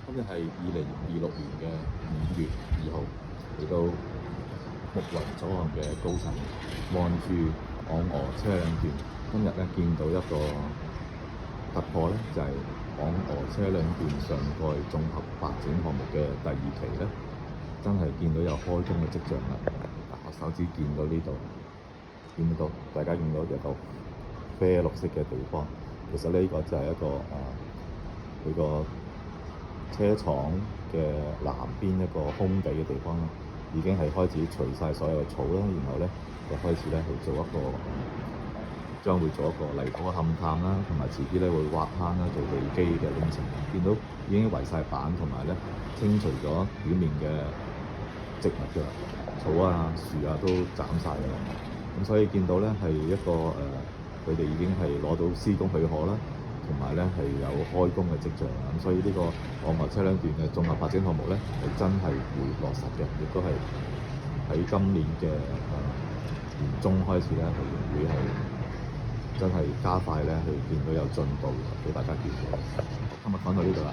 今日係2026年嘅5月2號，嚟到木圍左岸嘅高層，望住昂鵝車輛段。今日咧見到一個突破咧，就係昂鵝車輛段上蓋綜合發展項目嘅第2期咧，真係見到有開工嘅跡象啦！我手指見到呢度，見到大家見到一個啡綠色嘅地方，其實呢個就係一個佢個車廠嘅南邊一個空地嘅地方啦，已經係開始除晒所有嘅草啦，然後咧就開始咧去做一個將會做一個泥土嘅勘探啦，同埋遲啲咧會挖坑啦，做地基嘅工程。見到已經圍晒板，同埋咧清除咗表面嘅植物嘅草啊、樹啊都斬晒㗎啦。咁所以見到咧係一個佢哋已經係攞到施工許可啦。同埋咧係有開工嘅跡象，咁所以呢個昂鵝車輛段嘅綜合發展項目咧係真係會落實嘅，亦都係喺今年嘅年中開始咧係會係真係加快咧去見到有進度俾大家見到。今日講到呢度啦。